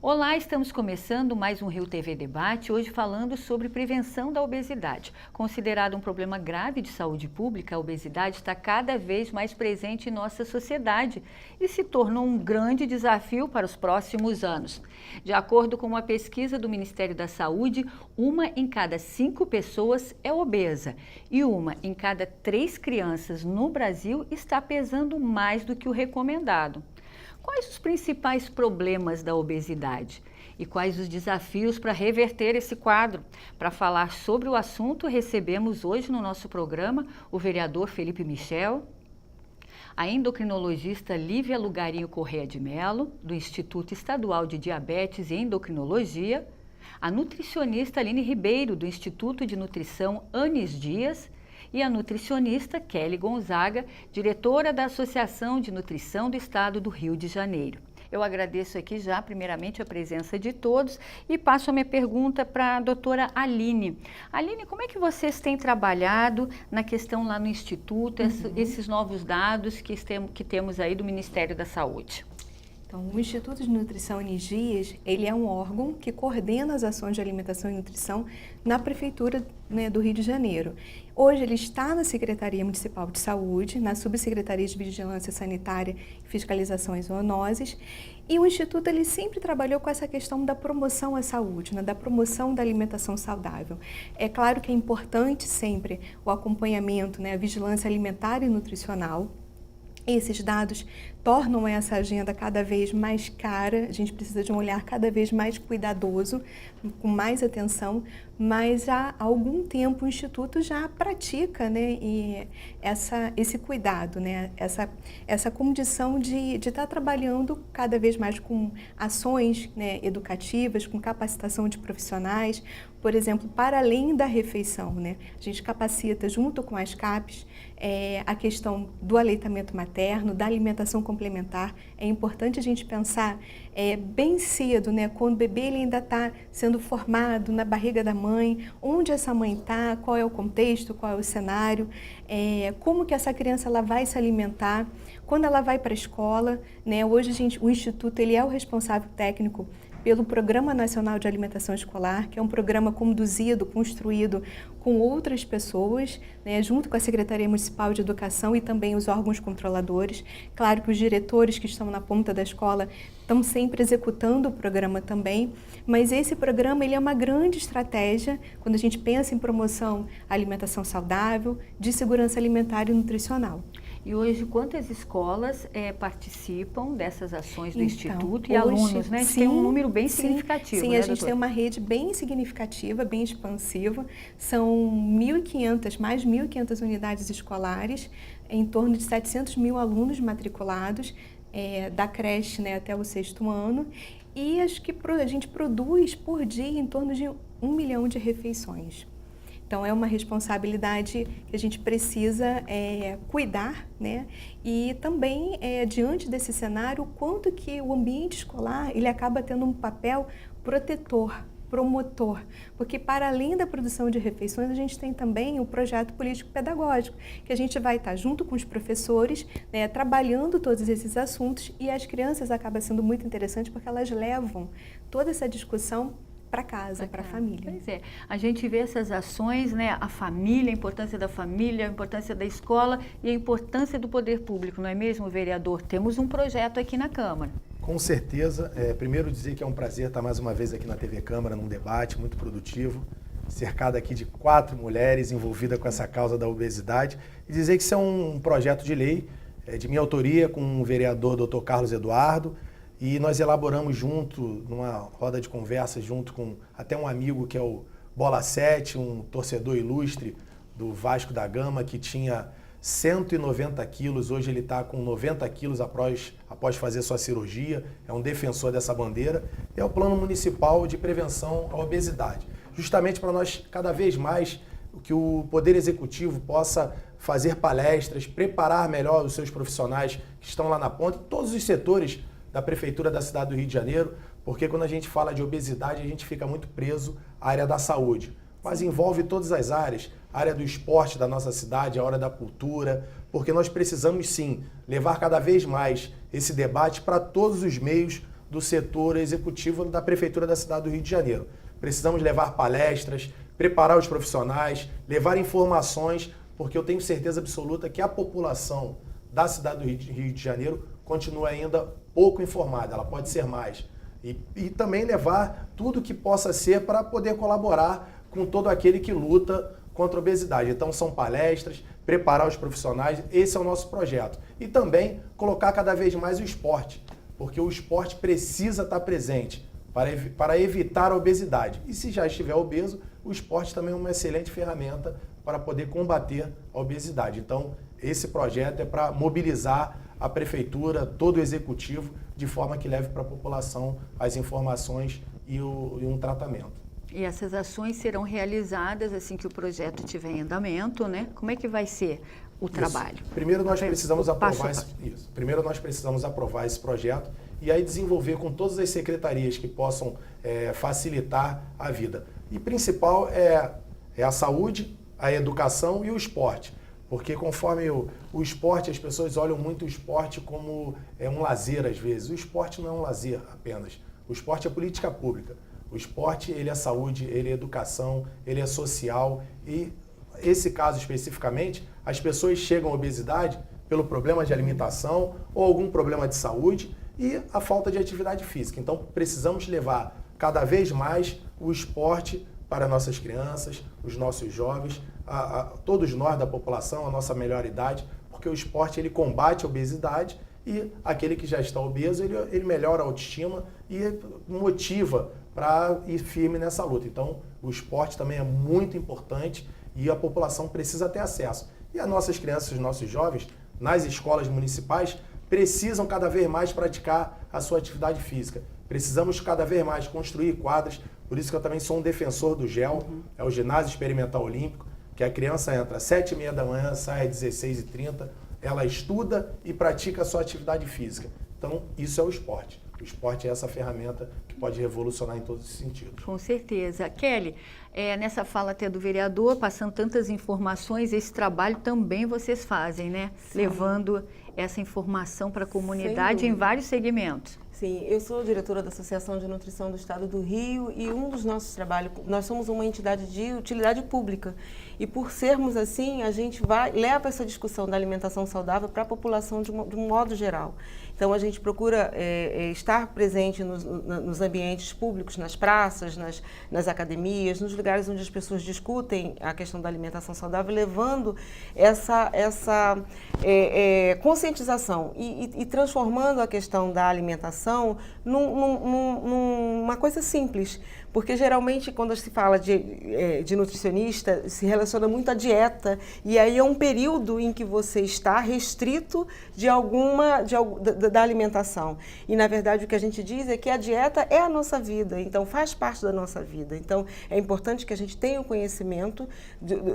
Olá, estamos começando mais um Rio TV Debate, hoje falando sobre prevenção da obesidade. Considerado um problema grave de saúde pública, a obesidade está cada vez mais presente em nossa sociedade e se tornou um grande desafio para os próximos anos. De acordo com uma pesquisa do Ministério da Saúde, 1 em cada 5 pessoas é obesa e 1 em cada 3 crianças no Brasil está pesando mais do que o recomendado. Quais os principais problemas da obesidade e quais os desafios para reverter esse quadro? Para falar sobre o assunto, recebemos hoje no nosso programa o vereador Felipe Michel, a endocrinologista Lívia Lugarinho Corrêa de Mello, do Instituto Estadual de Diabetes e Endocrinologia, a nutricionista Aline Ribeiro, do Instituto de Nutrição Anis Dias, e a nutricionista Kelly Gonzaga, diretora da Associação de Nutrição do Estado do Rio de Janeiro. Eu agradeço aqui já, primeiramente, a presença de todos e passo a minha pergunta para a doutora Aline. Aline, como é que vocês têm trabalhado na questão lá no Instituto, esses novos dados que temos aí do Ministério da Saúde? Então, o Instituto de Nutrição Anis Dias, ele é um órgão que coordena as ações de alimentação e nutrição na Prefeitura, do Rio de Janeiro. Hoje ele está na Secretaria Municipal de Saúde, na Subsecretaria de Vigilância Sanitária e Fiscalização em Zoonoses, e o Instituto ele sempre trabalhou com essa questão da promoção à saúde, da promoção da alimentação saudável. É claro que é importante sempre o acompanhamento, a vigilância alimentar e nutricional. Esses dados tornam essa agenda cada vez mais cara, a gente precisa de um olhar cada vez mais cuidadoso, com mais atenção, mas há algum tempo o Instituto já pratica esse cuidado, essa condição de estar trabalhando cada vez mais com ações educativas, com capacitação de profissionais, por exemplo, para além da refeição. A gente capacita junto com as CAPs a questão do aleitamento materno, da alimentação complementar. É importante a gente pensar bem cedo, quando o bebê ele ainda está sendo formado na barriga da mãe, onde essa mãe está, qual é o contexto, qual é o cenário, como que essa criança ela vai se alimentar, quando ela vai para a escola. Hoje o Instituto ele é o responsável técnico pelo Programa Nacional de Alimentação Escolar, que é um programa conduzido, construído com outras pessoas, junto com a Secretaria Municipal de Educação e também os órgãos controladores. Claro que os diretores que estão na ponta da escola estão sempre executando o programa também, mas esse programa ele é uma grande estratégia quando a gente pensa em promoção à alimentação saudável, de segurança alimentar e nutricional. E hoje, quantas escolas participam dessas ações do Instituto e alunos, A gente tem um número bem significativo, Sim, a gente tem uma rede bem significativa, bem expansiva. São 1.500, mais de 1.500 unidades escolares, em torno de 700 mil alunos matriculados, da creche até o 6º ano. E acho que a gente produz por dia em torno de 1 milhão de refeições. Então, é uma responsabilidade que a gente precisa cuidar, E também, diante desse cenário, o quanto que o ambiente escolar ele acaba tendo um papel protetor, promotor, porque para além da produção de refeições, a gente tem também o projeto político-pedagógico, que a gente vai estar junto com os professores, trabalhando todos esses assuntos, e as crianças acaba sendo muito interessante porque elas levam toda essa discussão para casa, para a família. Pois é, a gente vê essas ações, a família, a importância da família, a importância da escola e a importância do poder público, não é mesmo, vereador? Temos um projeto aqui na Câmara. Com certeza. Primeiro dizer que é um prazer estar mais uma vez aqui na TV Câmara, num debate muito produtivo, cercado aqui de 4 mulheres envolvidas com essa causa da obesidade, e dizer que isso é um projeto de lei de minha autoria com o vereador Dr. Carlos Eduardo, e nós elaboramos junto, numa roda de conversa, junto com até um amigo que é o Bola 7, um torcedor ilustre do Vasco da Gama, que tinha 190 quilos, hoje ele está com 90 quilos após fazer sua cirurgia, é um defensor dessa bandeira. É o Plano Municipal de Prevenção à Obesidade, justamente para nós, cada vez mais, que o Poder Executivo possa fazer palestras, preparar melhor os seus profissionais que estão lá na ponta, todos os setores da Prefeitura da cidade do Rio de Janeiro, porque quando a gente fala de obesidade, a gente fica muito preso à área da saúde, mas envolve todas as áreas, a área do esporte da nossa cidade, a área da cultura, porque nós precisamos sim levar cada vez mais esse debate para todos os meios do setor executivo da Prefeitura da cidade do Rio de Janeiro. Precisamos levar palestras, preparar os profissionais, levar informações, porque eu tenho certeza absoluta que a população da cidade do Rio de Janeiro continua ainda pouco informada, ela pode ser mais. E também levar tudo que possa ser para poder colaborar com todo aquele que luta contra a obesidade. Então são palestras, preparar os profissionais, esse é o nosso projeto. E também colocar cada vez mais o esporte, porque o esporte precisa estar presente para evitar a obesidade. E se já estiver obeso, o esporte também é uma excelente ferramenta para poder combater a obesidade. Então, esse projeto é para mobilizar a prefeitura, todo o executivo, de forma que leve para a população as informações e um tratamento. E essas ações serão realizadas assim que o projeto estiver em andamento, né? Como é que vai ser o trabalho? Primeiro nós precisamos aprovar esse projeto e aí desenvolver com todas as secretarias que possam facilitar a vida. E principal é a saúde, a educação e o esporte. Porque conforme o esporte, as pessoas olham muito o esporte como um lazer às vezes. O esporte não é um lazer apenas. O esporte é política pública. O esporte, ele é saúde, ele é educação, ele é social. E esse caso especificamente, as pessoas chegam à obesidade pelo problema de alimentação ou algum problema de saúde e a falta de atividade física. Então, precisamos levar cada vez mais o esporte para nossas crianças, os nossos jovens, todos nós da população, a nossa melhor idade, porque o esporte ele combate a obesidade e aquele que já está obeso, ele melhora a autoestima e motiva para ir firme nessa luta. Então, o esporte também é muito importante e a população precisa ter acesso. E as nossas crianças, os nossos jovens, nas escolas municipais, precisam cada vez mais praticar a sua atividade física. Precisamos cada vez mais construir quadras, por isso que eu também sou um defensor do GEL, é o Ginásio Experimental Olímpico, que a criança entra às 7h30 da manhã, sai às 16h30, ela estuda e pratica a sua atividade física. Então, isso é o esporte. O esporte é essa ferramenta que pode revolucionar em todos os sentidos. Com certeza. Kelly, nessa fala até do vereador, passando tantas informações, esse trabalho também vocês fazem, né? Sim. Levando essa informação para a comunidade em vários segmentos. Sim, eu sou diretora da Associação de Nutrição do Estado do Rio e um dos nossos trabalhos, nós somos uma entidade de utilidade pública e por sermos assim, a gente leva essa discussão da alimentação saudável para a população de um modo geral. Então a gente procura estar presente nos ambientes públicos, nas praças, nas academias, nos lugares onde as pessoas discutem a questão da alimentação saudável, levando essa conscientização e transformando a questão da alimentação numa coisa simples, porque geralmente quando se fala de nutricionista se relaciona muito à dieta e aí é um período em que você está restrito da alimentação e na verdade o que a gente diz é que a dieta é a nossa vida, então faz parte da nossa vida, então é importante que a gente tenha o conhecimento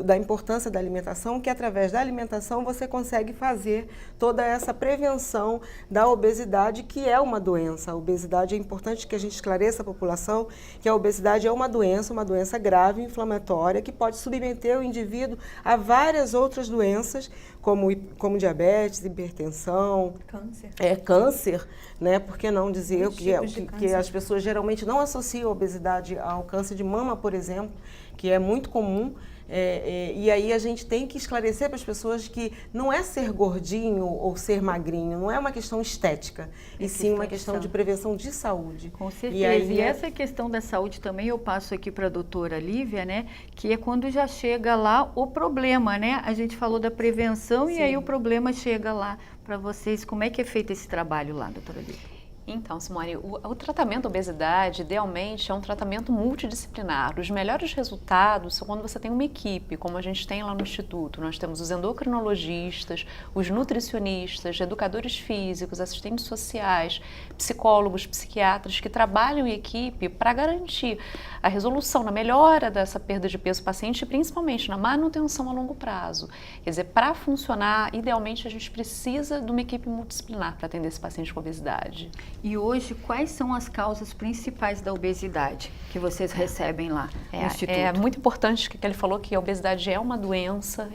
da importância da alimentação, que através da alimentação você consegue fazer toda essa prevenção da obesidade, que é uma doença. A obesidade, é importante que a gente esclareça a população que a obesidade é uma doença grave, inflamatória, que pode submeter o indivíduo a várias outras doenças, como diabetes, hipertensão, câncer, né? Por que não dizer que as pessoas geralmente não associam a obesidade ao câncer de mama, por exemplo, que é muito comum. E aí a gente tem que esclarecer para as pessoas que não é ser gordinho ou ser magrinho, não é uma questão estética, e sim uma questão de prevenção de saúde. Com certeza. E essa questão da saúde também eu passo aqui para a doutora Lívia, né? Que é quando já chega lá o problema, né? A gente falou da prevenção e aí o problema chega lá para vocês. Como é que é feito esse trabalho lá, doutora Lívia? Então, Simone, o tratamento da obesidade, idealmente, é um tratamento multidisciplinar. Os melhores resultados são quando você tem uma equipe, como a gente tem lá no Instituto. Nós temos os endocrinologistas, os nutricionistas, educadores físicos, assistentes sociais, psicólogos, psiquiatras, que trabalham em equipe para garantir a resolução, na melhora dessa perda de peso do paciente e principalmente na manutenção a longo prazo. Quer dizer, para funcionar, idealmente, a gente precisa de uma equipe multidisciplinar para atender esse paciente com obesidade. E hoje, quais são as causas principais da obesidade que vocês recebem lá no Instituto? É muito importante que ele falou que a obesidade é uma doença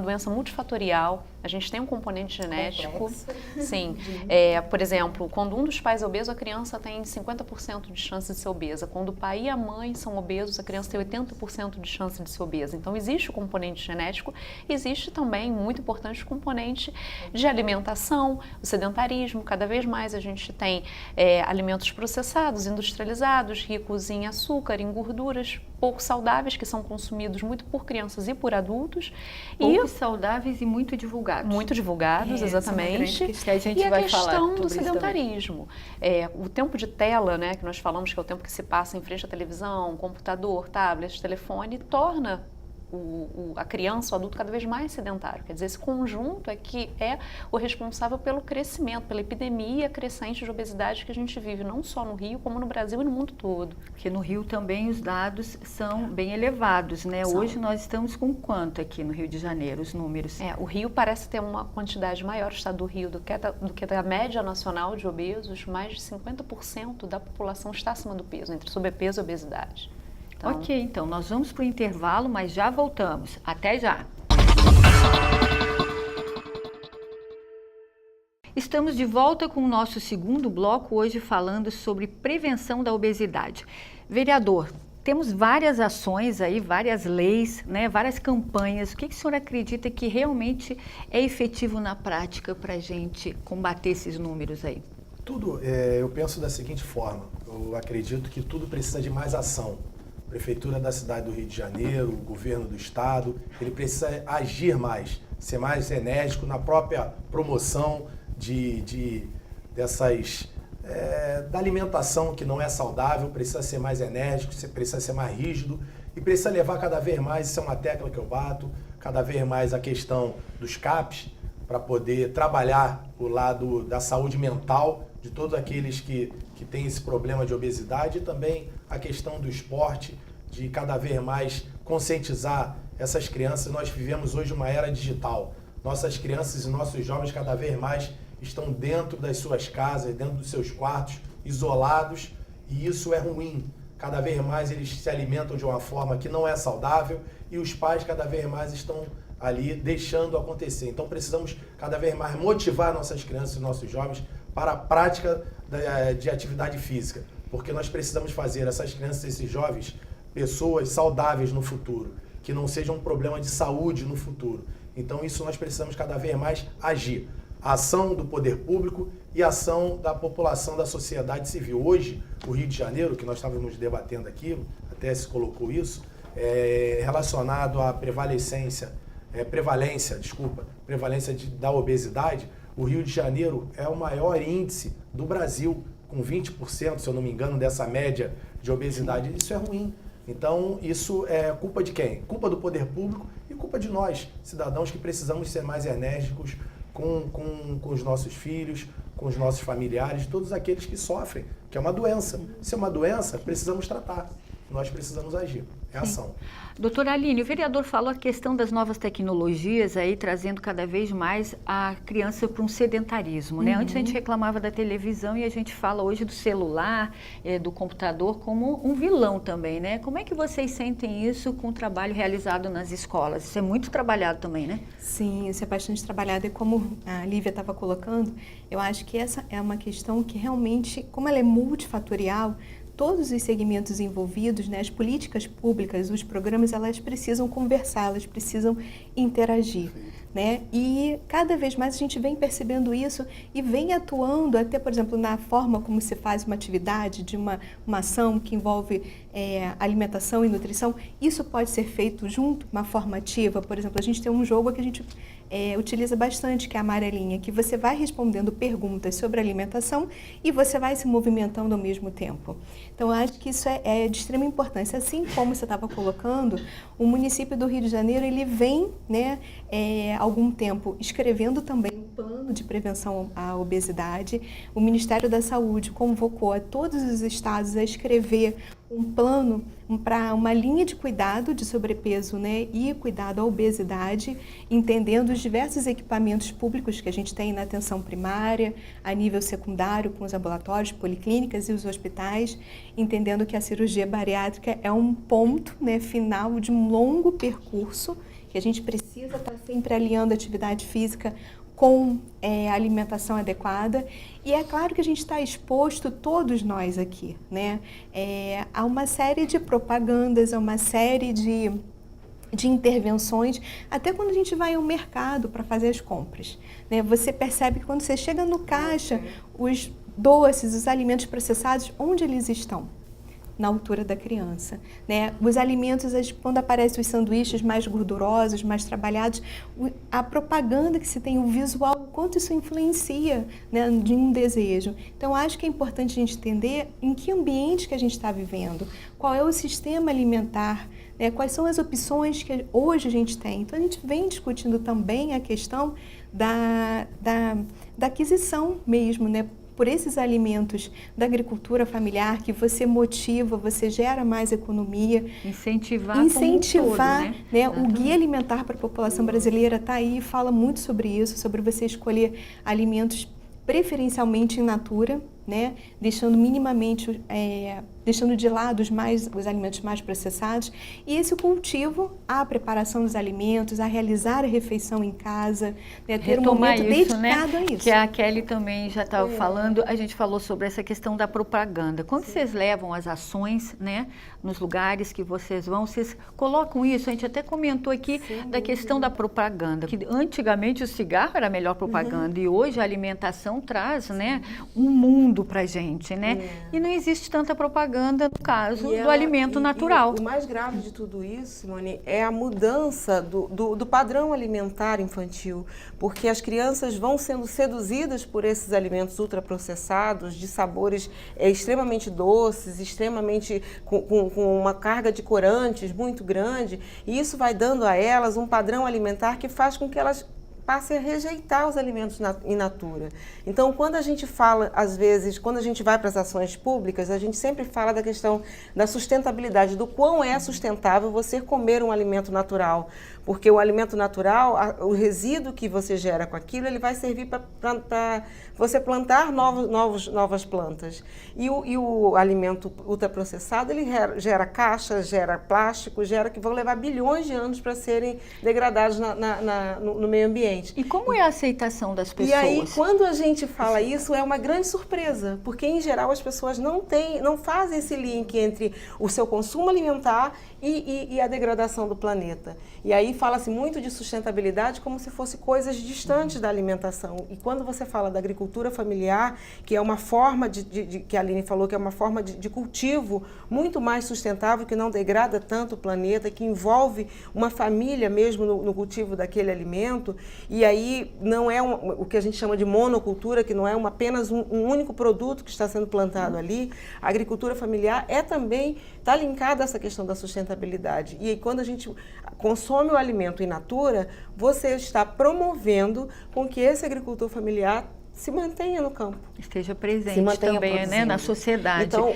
doença multifatorial. A gente tem um componente genético. Complexo. Sim. Por exemplo, quando um dos pais é obeso, a criança tem 50% de chance de ser obesa. Quando o pai e a mãe são obesos, a criança tem 80% de chance de ser obesa. Então, existe o componente genético, existe também, muito importante, o componente de alimentação, o sedentarismo. Cada vez mais a gente tem alimentos processados, industrializados, ricos em açúcar, em gorduras, pouco saudáveis, que são consumidos muito por crianças e por adultos. Pouco saudáveis e muito divulgados. Muito divulgados, exatamente. Que a gente e vai a questão falar do sedentarismo. O tempo de tela, né, que nós falamos que é o tempo que se passa em frente à televisão, computador, tablet, telefone, torna a criança, o adulto cada vez mais sedentário. Quer dizer, esse conjunto é que é o responsável pelo crescimento, pela epidemia crescente de obesidade que a gente vive, não só no Rio, como no Brasil e no mundo todo. Porque no Rio também os dados são bem elevados, né? São. Hoje nós estamos com quanto aqui no Rio de Janeiro, os números? O Rio parece ter uma quantidade maior, o estado do Rio, do que a média nacional de obesos. Mais de 50% da população está acima do peso, entre sobrepeso e obesidade. Então, Ok, então nós vamos para o intervalo, mas já voltamos. Até já! Estamos de volta com o nosso segundo bloco, hoje falando sobre prevenção da obesidade. Vereador, temos várias ações aí, várias leis, né, várias campanhas. O que o senhor acredita que realmente é efetivo na prática para a gente combater esses números aí? Tudo, eu penso da seguinte forma, eu acredito que tudo precisa de mais ação. Prefeitura da cidade do Rio de Janeiro, o governo do estado, ele precisa agir mais, ser mais enérgico na própria promoção da alimentação que não é saudável, precisa ser mais enérgico, precisa ser mais rígido e precisa levar cada vez mais, isso é uma tecla que eu bato, cada vez mais a questão dos CAPs, para poder trabalhar o lado da saúde mental de todos aqueles que têm esse problema de obesidade e também a questão do esporte, de cada vez mais conscientizar essas crianças. Nós vivemos hoje uma era digital. Nossas crianças e nossos jovens cada vez mais estão dentro das suas casas, dentro dos seus quartos, isolados, e isso é ruim. Cada vez mais eles se alimentam de uma forma que não é saudável e os pais cada vez mais estão ali deixando acontecer. Então precisamos cada vez mais motivar nossas crianças e nossos jovens para a prática de atividade física, porque nós precisamos fazer essas crianças e esses jovens pessoas saudáveis no futuro, que não seja um problema de saúde no futuro. Então isso nós precisamos cada vez mais agir. A ação do poder público e a ação da população, da sociedade civil. Hoje, o Rio de Janeiro, que nós estávamos debatendo aqui, até se colocou isso, relacionado à prevalência da obesidade, o Rio de Janeiro é o maior índice do Brasil, com 20%, se eu não me engano, dessa média de obesidade. Isso é ruim. Então, isso é culpa de quem? Culpa do poder público e culpa de nós, cidadãos, que precisamos ser mais enérgicos com os nossos filhos, com os nossos familiares, todos aqueles que sofrem, que é uma doença. Se é uma doença, precisamos tratar. Nós precisamos agir. É ação. Doutora Aline, o vereador falou a questão das novas tecnologias aí, trazendo cada vez mais a criança para um sedentarismo, né? Antes a gente reclamava da televisão e a gente fala hoje do celular, do computador como um vilão também, né? Como é que vocês sentem isso com o trabalho realizado nas escolas? Isso é muito trabalhado também, né? Sim, isso é bastante trabalhado e como a Lívia estava colocando, eu acho que essa é uma questão que realmente, como ela é multifatorial, todos os segmentos envolvidos, né, as políticas públicas, os programas, elas precisam conversar, elas precisam interagir, né? E cada vez mais a gente vem percebendo isso e vem atuando até, por exemplo, na forma como se faz uma atividade, de uma ação que envolve alimentação e nutrição. Isso pode ser feito junto, uma forma ativa. Por exemplo, a gente tem um jogo que a gente utiliza bastante, que é a amarelinha, que você vai respondendo perguntas sobre alimentação e você vai se movimentando ao mesmo tempo. Então, eu acho que isso é de extrema importância. Assim como você estava colocando, o município do Rio de Janeiro, ele vem, né, há algum tempo, escrevendo também um plano plano de prevenção à obesidade. O Ministério da Saúde convocou a todos os estados a escrever um plano para uma linha de cuidado de sobrepeso, né, e cuidado à obesidade, entendendo os diversos equipamentos públicos que a gente tem na atenção primária, a nível secundário, com os ambulatórios, policlínicas e os hospitais, entendendo que a cirurgia bariátrica é um ponto, né, final de um longo percurso, que a gente precisa estar sempre alinhando a atividade física com a alimentação adequada. E é claro que a gente está exposto, todos nós aqui, né, a uma série de propagandas, a uma série de intervenções, até quando a gente vai ao mercado para fazer as compras, né, você percebe que quando você chega no caixa, os doces, os alimentos processados, onde eles estão? Na altura da criança, né? Os alimentos, quando aparecem os sanduíches mais gordurosos, mais trabalhados, a propaganda que se tem, o visual, o quanto isso influencia, né, de um desejo. Então, acho que é importante a gente entender em que ambiente que a gente está vivendo, qual é o sistema alimentar, né, quais são as opções que hoje a gente tem. Então, a gente vem discutindo também a questão da aquisição mesmo, né, por esses alimentos da agricultura familiar, que você motiva, você gera mais economia. Incentivar como um todo, né? O Guia Alimentar para a População Brasileira está aí, fala muito sobre isso, sobre você escolher alimentos preferencialmente in natura, né? Deixando minimamente, deixando de lado os alimentos mais processados, e esse cultivo, a preparação dos alimentos, a realizar a refeição em casa, né? Ter um momento dedicado a isso. Que a Kelly também já estava falando, a gente falou sobre essa questão da propaganda. Quando vocês levam as ações, né, nos lugares que vocês vão, vocês colocam isso, a gente até comentou aqui da questão da propaganda, que antigamente o cigarro era a melhor propaganda, e hoje a alimentação traz, né, um mundo pra gente, né? E não existe tanta propaganda no caso do alimento natural. E o mais grave de tudo isso, Simone, é a mudança do padrão alimentar infantil, porque as crianças vão sendo seduzidas por esses alimentos ultraprocessados, de sabores extremamente doces, extremamente com uma carga de corantes muito grande, e isso vai dando a elas um padrão alimentar que faz com que elas passe a rejeitar os alimentos in natura. Então, quando a gente fala, às vezes, quando a gente vai para as ações públicas, a gente sempre fala da questão da sustentabilidade, do quão é sustentável você comer um alimento natural. Porque o alimento natural, o resíduo que você gera com aquilo, ele vai servir para você plantar novas plantas. E o alimento ultraprocessado, ele gera caixas, gera plástico, que vão levar bilhões de anos para serem degradados no meio ambiente. E como é a aceitação das pessoas? E aí, quando a gente fala isso, é uma grande surpresa, porque em geral as pessoas não fazem esse link entre o seu consumo alimentar e a degradação do planeta. E aí fala-se muito de sustentabilidade como se fosse coisas distantes da alimentação. E quando você fala da agricultura familiar, que é uma forma que a Aline falou, que é uma forma de cultivo muito mais sustentável, que não degrada tanto o planeta, que envolve uma família mesmo no cultivo daquele alimento, e aí não é o que a gente chama de monocultura, que não é apenas um único produto que está sendo plantado ali. A agricultura familiar também está linkada a essa questão da sustentabilidade. E aí, quando a gente consome o alimento in natura, você está promovendo com que esse agricultor familiar se mantenha no campo. Esteja presente também, né, na sociedade. Então,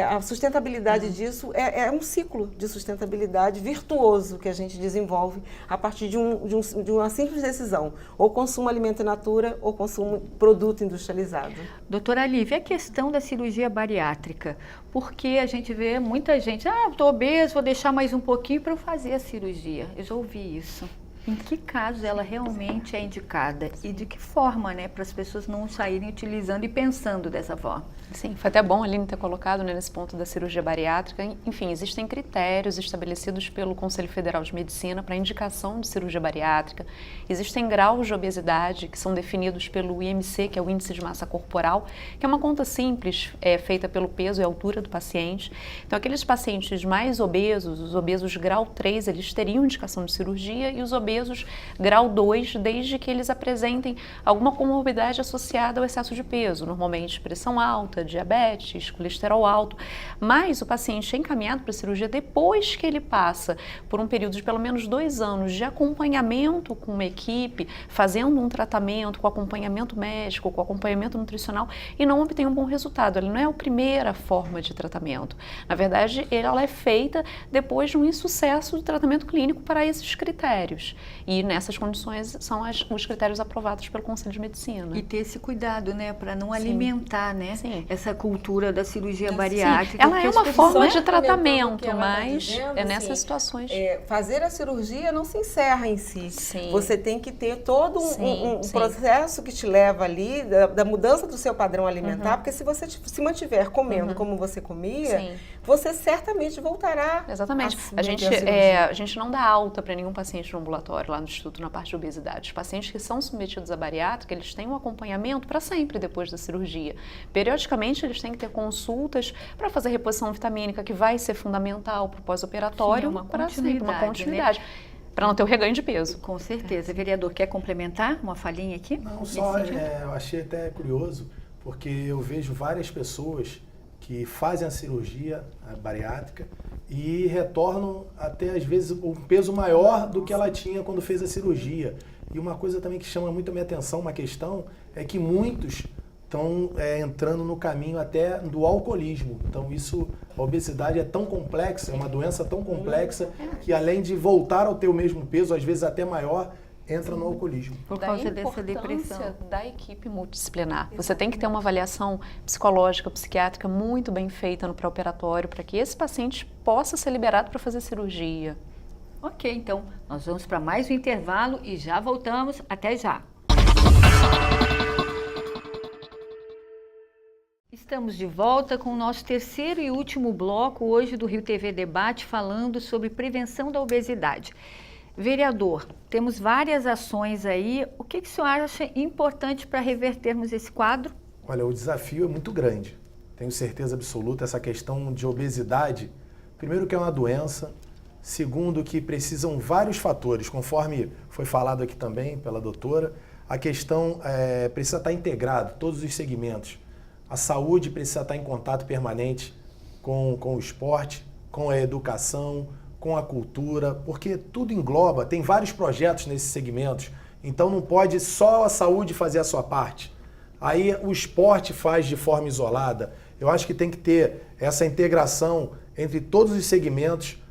a sustentabilidade disso é um ciclo de sustentabilidade virtuoso que a gente desenvolve a partir de uma simples decisão, ou consumo alimento in natura ou consumo produto industrializado. Doutora Lívia, a questão da cirurgia bariátrica, porque a gente vê muita gente, estou obeso, vou deixar mais um pouquinho para eu fazer a cirurgia. Eu já ouvi isso. Em que casos ela realmente é indicada e de que forma, né, para as pessoas não saírem utilizando e pensando dessa forma? Sim, foi até bom a Aline ter colocado, né, nesse ponto da cirurgia bariátrica. Enfim, existem critérios estabelecidos pelo Conselho Federal de Medicina para indicação de cirurgia bariátrica. Existem graus de obesidade que são definidos pelo IMC, que é o Índice de Massa Corporal, que é uma conta simples, feita pelo peso e altura do paciente. Então, aqueles pacientes mais obesos, os obesos grau 3, eles teriam indicação de cirurgia, e os obesos obesos grau 2, desde que eles apresentem alguma comorbidade associada ao excesso de peso, normalmente pressão alta, diabetes, colesterol alto. Mas o paciente é encaminhado para a cirurgia depois que ele passa por um período de pelo menos 2 anos de acompanhamento com uma equipe, fazendo um tratamento com acompanhamento médico, com acompanhamento nutricional, e não obtém um bom resultado. Ele não é a primeira forma de tratamento. Na verdade, ela é feita depois de um insucesso de tratamento clínico para esses critérios. E nessas condições são os critérios aprovados pelo Conselho de Medicina. E ter esse cuidado, né, para não Sim. alimentar, né, Sim. essa cultura da cirurgia Sim, bariátrica. ela é uma forma de Só tratamento, complementando o que ela tá mas dizendo, é nessas assim, situações. Fazer a cirurgia não se encerra em si. Sim. Você tem que ter todo um Sim. processo que te leva ali, da mudança do seu padrão alimentar, porque se você se mantiver comendo como você comia, Sim. você certamente voltará. Exatamente. A A gente, cirurgia. a gente não dá alta para nenhum paciente no ambulatório, lá no Instituto, na parte de obesidade. Os pacientes que são submetidos à bariátrica, eles têm um acompanhamento para sempre depois da cirurgia. Periodicamente, eles têm que ter consultas para fazer reposição vitamínica, que vai ser fundamental para o pós-operatório, Sim, uma para sempre, uma continuidade, continuidade. Para não ter o reganho de peso. Com certeza. Vereador, quer complementar uma falinha aqui? Não, só Nesse sentido? eu achei até curioso, porque eu vejo várias pessoas que fazem a cirurgia bariátrica e retornam até às vezes um peso maior do que ela tinha quando fez a cirurgia. E uma coisa também que chama muito a minha atenção, uma questão, é que muitos estão entrando no caminho até do alcoolismo. Então a obesidade é tão complexa, é uma doença tão complexa, que além de voltar ao teu mesmo peso, às vezes até maior, entra no alcoolismo. Por Da causa dessa importância depressão. da equipe multidisciplinar. Você tem que ter uma avaliação psicológica, psiquiátrica muito bem feita no pré-operatório para que esse paciente possa ser liberado para fazer cirurgia. Ok, então nós vamos para mais um intervalo e já voltamos. Até já. Estamos de volta com o nosso terceiro e último bloco hoje do Rio TV Debate, falando sobre prevenção da obesidade. Vereador, temos várias ações aí. O que o senhor acha importante para revertermos esse quadro? Olha, o desafio é muito grande. Tenho certeza absoluta, essa questão de obesidade, primeiro que é uma doença, segundo que precisam vários fatores, conforme foi falado aqui também pela doutora, a questão precisa estar integrado, todos os segmentos. A saúde precisa estar em contato permanente com o esporte, com a educação, com a cultura, porque tudo engloba, tem vários projetos nesses segmentos, então não pode só a saúde fazer a sua parte. Aí o esporte faz de forma isolada. Eu acho que tem que ter essa integração entre todos os segmentos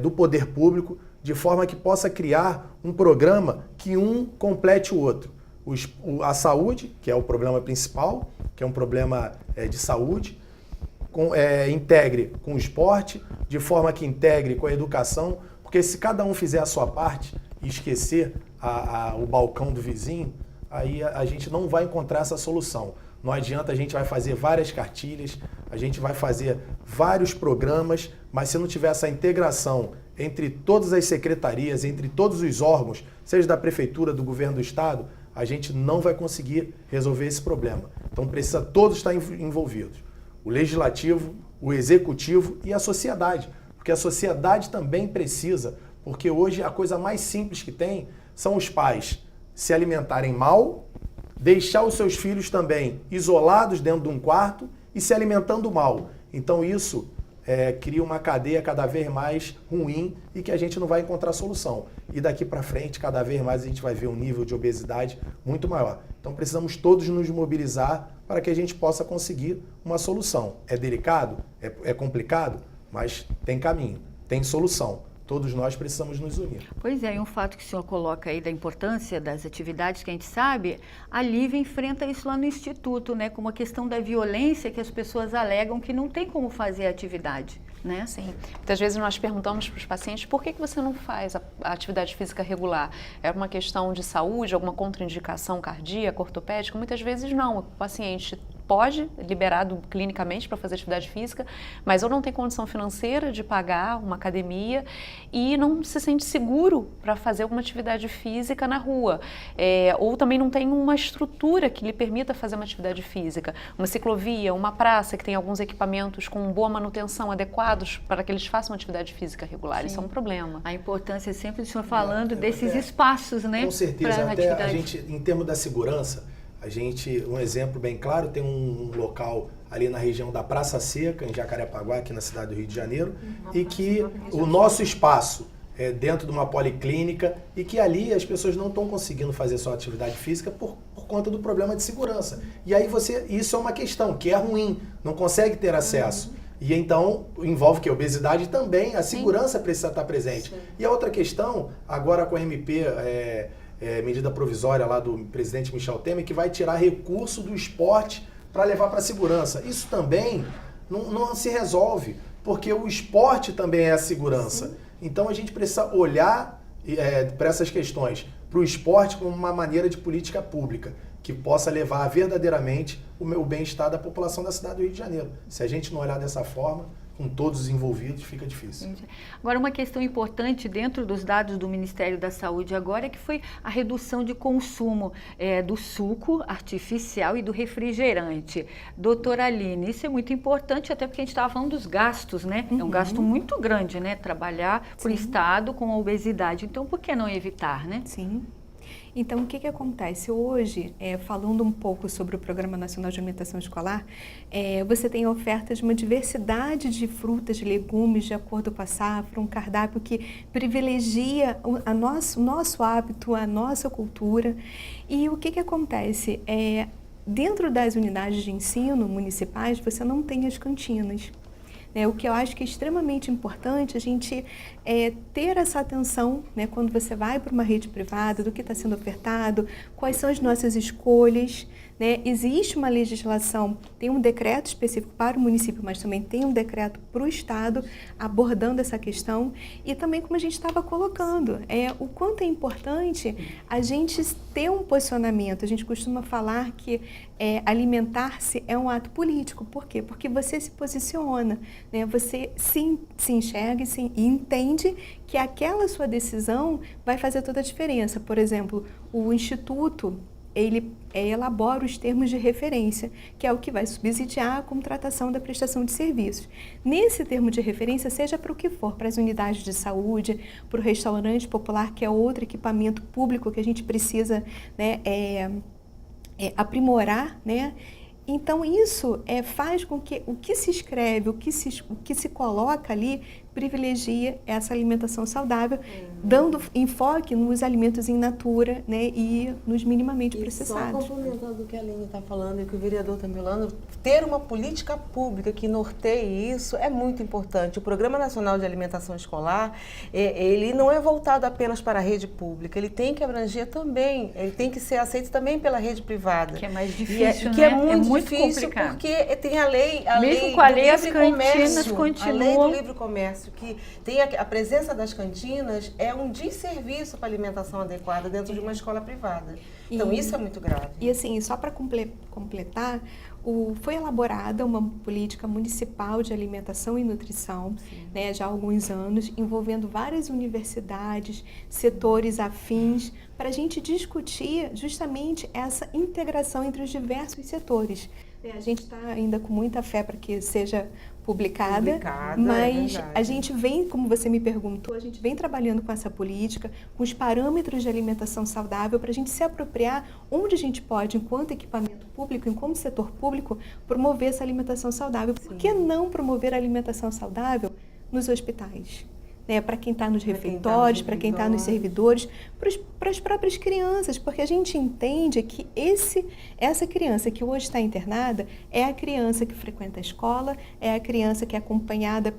do poder público, de forma que possa criar um programa que um complete o outro. A saúde, que é o problema principal, que é um problema de saúde, integre com o esporte, de forma que integre com a educação, porque se cada um fizer a sua parte e esquecer o balcão do vizinho, aí a gente não vai encontrar essa solução. Não adianta, a gente vai fazer várias cartilhas, a gente vai fazer vários programas, mas se não tiver essa integração entre todas as secretarias, entre todos os órgãos, seja da prefeitura, do governo do estado, a gente não vai conseguir resolver esse problema. Então precisa todos estar envolvidos. O legislativo, o executivo e a sociedade. Porque a sociedade também precisa, porque hoje a coisa mais simples que tem são os pais se alimentarem mal, deixar os seus filhos também isolados dentro de um quarto e se alimentando mal. Então isso cria uma cadeia cada vez mais ruim e que a gente não vai encontrar solução. E daqui para frente, cada vez mais a gente vai ver um nível de obesidade muito maior. Então precisamos todos nos mobilizar para que a gente possa conseguir uma solução. É delicado? É complicado? Mas tem caminho, tem solução. Todos nós precisamos nos unir. Pois é, e um fato que o senhor coloca aí da importância das atividades que a gente sabe, a Lívia enfrenta isso lá no Instituto, né? Como a questão da violência que as pessoas alegam que não tem como fazer a atividade, né? Sim. Muitas vezes nós perguntamos para os pacientes por que você não faz a atividade física regular? É uma questão de saúde, alguma contraindicação cardíaca, ortopédica? Muitas vezes não. O paciente pode, liberado clinicamente para fazer atividade física, mas ou não tem condição financeira de pagar uma academia e não se sente seguro para fazer alguma atividade física na rua, ou também não tem uma estrutura que lhe permita fazer uma atividade física, uma ciclovia, uma praça que tem alguns equipamentos com boa manutenção adequados para que eles façam uma atividade física regular. Sim. Isso é um problema. A importância sempre do senhor falando desses espaços, né? Com certeza, pra até atividade. a gente, em termos da segurança, um exemplo bem claro, tem um local ali na região da Praça Seca, em Jacarepaguá, aqui na cidade do Rio de Janeiro, e que o nosso espaço é dentro de uma policlínica e que ali as pessoas não estão conseguindo fazer sua atividade física por conta do problema de segurança. E aí isso é uma questão que é ruim, não consegue ter acesso. E então envolve que a obesidade também, a segurança precisa estar presente. Sim. E a outra questão, agora com a MP, medida provisória lá do presidente Michel Temer, que vai tirar recurso do esporte para levar para a segurança. Isso também não se resolve, porque o esporte também é a segurança. Sim. Então a gente precisa olhar para essas questões, para o esporte como uma maneira de política pública, que possa levar verdadeiramente o bem-estar da população da cidade do Rio de Janeiro. Se a gente não olhar dessa forma, com todos os envolvidos, fica difícil. Agora, uma questão importante dentro dos dados do Ministério da Saúde agora é que foi a redução de consumo do suco artificial e do refrigerante. Doutora Aline, isso é muito importante, até porque a gente estava falando dos gastos, né? É um gasto muito grande, né? Trabalhar por estado com a obesidade. Então, por que não evitar, né? Sim. Então, o que acontece? Hoje, falando um pouco sobre o Programa Nacional de Alimentação Escolar, você tem ofertas de uma diversidade de frutas, de legumes, de acordo com a safra, um cardápio que privilegia o nosso hábito, a nossa cultura. E o que acontece? Dentro das unidades de ensino municipais, você não tem as cantinas. O que eu acho que é extremamente importante a gente ter essa atenção, né, quando você vai para uma rede privada, do que está sendo ofertado, quais são as nossas escolhas. Né? Existe uma legislação, tem um decreto específico para o município, mas também tem um decreto para o estado abordando essa questão e também como a gente estava colocando, o quanto é importante a gente ter um posicionamento. A gente costuma falar que alimentar-se é um ato político. Por quê? Porque você se posiciona, né? Você se enxerga e entende que aquela sua decisão vai fazer toda a diferença. Por exemplo, o Instituto, ele elabora os termos de referência, que é o que vai subsidiar a contratação da prestação de serviços. Nesse termo de referência, seja para o que for, para as unidades de saúde, para o restaurante popular, que é outro equipamento público que a gente precisa, né, aprimorar, né? Então, isso faz com que o que se escreve, o que se coloca ali, privilegia essa alimentação saudável, dando enfoque nos alimentos in natura, né, e nos minimamente processados. Só complementando o que a Aline está falando e o que o vereador está falando, ter uma política pública que norteie isso é muito importante. O Programa Nacional de Alimentação Escolar, ele não é voltado apenas para a rede pública, ele tem que abranger também, ele tem que ser aceito também pela rede privada. Que é mais difícil, que né? é muito difícil complicado. Porque tem a lei Mesmo com a lei, as livre cantinas comércio, continuam. a lei do livre comércio, que tem a presença das cantinas, é um desserviço para a alimentação adequada dentro de uma escola privada. Então, isso é muito grave. E assim, só para completar, foi elaborada uma política municipal de alimentação e nutrição, né, já há alguns anos, envolvendo várias universidades, setores afins, para a gente discutir justamente essa integração entre os diversos setores. A gente está ainda com muita fé para que seja publicada, mas a gente vem, como você me perguntou, a gente vem trabalhando com essa política, com os parâmetros de alimentação saudável, para a gente se apropriar onde a gente pode, enquanto equipamento público, enquanto setor público, promover essa alimentação saudável. Por que não promover a alimentação saudável nos hospitais? Né, para quem está nos refeitórios, para quem está nos servidores, para as próprias crianças, porque a gente entende que essa criança que hoje está internada é a criança que frequenta a escola, é a criança que é acompanhada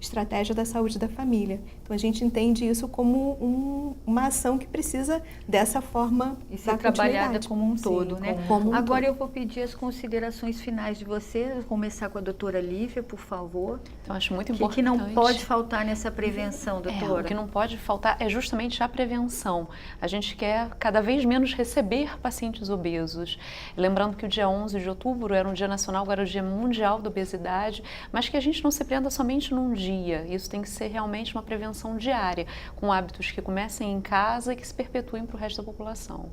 estratégia da saúde da família. Então, a gente entende isso como uma ação que precisa dessa forma e ser trabalhada como um todo, né? Como um Agora todo. eu vou pedir as considerações finais de você, vou começar com a doutora Lívia, por favor. Eu acho muito O importante. que não pode faltar nessa prevenção, O doutora? que não pode faltar é justamente a prevenção. A gente quer cada vez menos receber pacientes obesos. Lembrando que o dia 11 de outubro era um dia nacional, agora é o dia mundial da obesidade, mas que a gente não se prenda somente num dia. Isso tem que ser realmente uma prevenção diária, com hábitos que comecem em casa e que se perpetuem para o resto da população.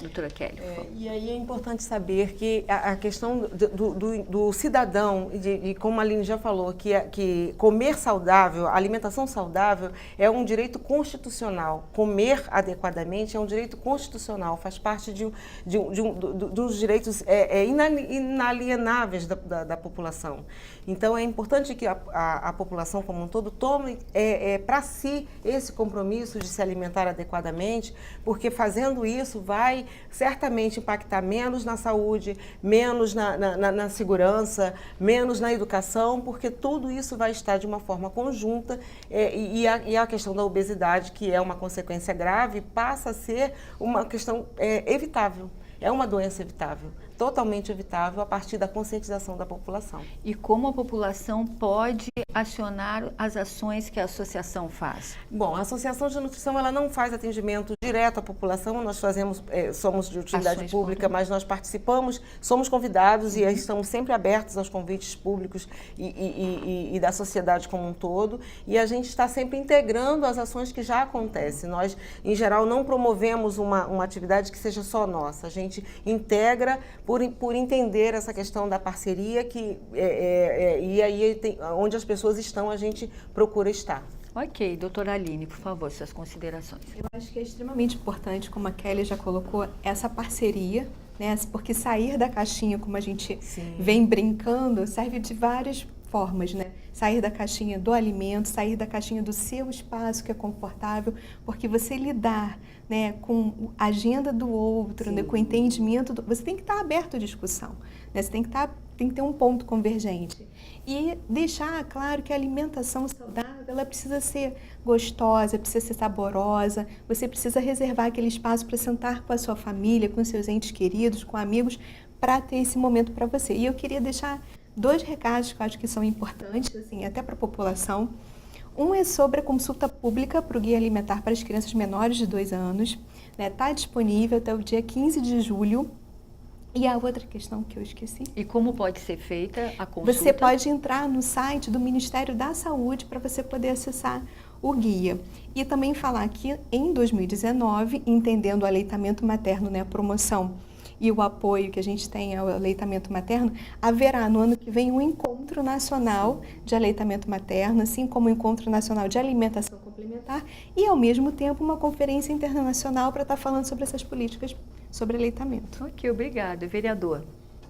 Doutora Kelly. E aí é importante saber que a questão do cidadão, de como a Aline já falou, que comer saudável, alimentação saudável é um direito constitucional. Comer adequadamente é um direito constitucional, faz parte dos direitos inalienáveis da população. Então é importante que a população como um todo tome para si esse compromisso de se alimentar adequadamente, porque fazendo isso vai certamente impactar menos na saúde, menos na segurança, menos na educação, porque tudo isso vai estar de uma forma conjunta e a questão da obesidade, que é uma consequência grave, passa a ser uma questão evitável. É uma doença evitável, totalmente evitável a partir da conscientização da população. E como a população pode acionar as ações que a associação faz? Bom, a Associação de Nutrição ela não faz atendimento direto à população, nós fazemos, somos de utilidade Ações pública, mas nós participamos, somos convidados e estamos sempre abertos aos convites públicos e da sociedade como um todo, e a gente está sempre integrando as ações que já acontecem. Nós, em geral, não promovemos uma atividade que seja só nossa, a gente integra por entender essa questão da parceria e aí onde as pessoas estão, a gente procura estar. Ok, doutora Aline, por favor, suas considerações. Eu acho que é extremamente importante, como a Kelly já colocou, essa parceria, né? Porque sair da caixinha, como a gente vem brincando, serve de várias formas, né? Sair da caixinha do alimento, sair da caixinha do seu espaço que é confortável, porque você lidar, né, com a agenda do outro, né, com o entendimento, você tem que estar aberto à discussão, né? Você tem que ter um ponto convergente. E deixar claro que a alimentação saudável, ela precisa ser gostosa, precisa ser saborosa, você precisa reservar aquele espaço para sentar com a sua família, com seus entes queridos, com amigos, para ter esse momento para você. E eu queria deixar 2 recados que eu acho que são importantes, assim, até para a população. Um é sobre a consulta pública para o Guia Alimentar para as crianças menores de 2 anos. Está disponível até o dia 15 de julho. E a outra questão que eu esqueci. E como pode ser feita a consulta? Você pode entrar no site do Ministério da Saúde para você poder acessar o guia. E também falar que em 2019, entendendo o aleitamento materno, né, a promoção e o apoio que a gente tem ao aleitamento materno, haverá no ano que vem um encontro nacional de aleitamento materno, assim como o encontro nacional de alimentação complementar e, ao mesmo tempo, uma conferência internacional para estar falando sobre essas políticas sobre aleitamento. Ok, obrigada. Vereador.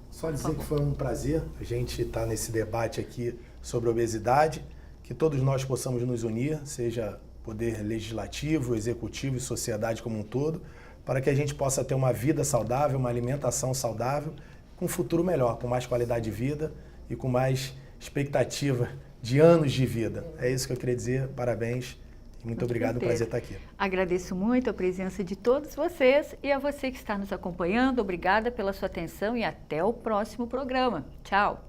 Só dizer que foi um prazer a gente estar nesse debate aqui sobre obesidade, que todos nós possamos nos unir, seja poder legislativo, executivo e sociedade como um todo, para que a gente possa ter uma vida saudável, uma alimentação saudável, com um futuro melhor, com mais qualidade de vida e com mais expectativa de anos de vida. É isso que eu queria dizer. Parabéns e muito obrigado. É um prazer estar aqui. Agradeço muito a presença de todos vocês e a você que está nos acompanhando. Obrigada pela sua atenção e até o próximo programa. Tchau!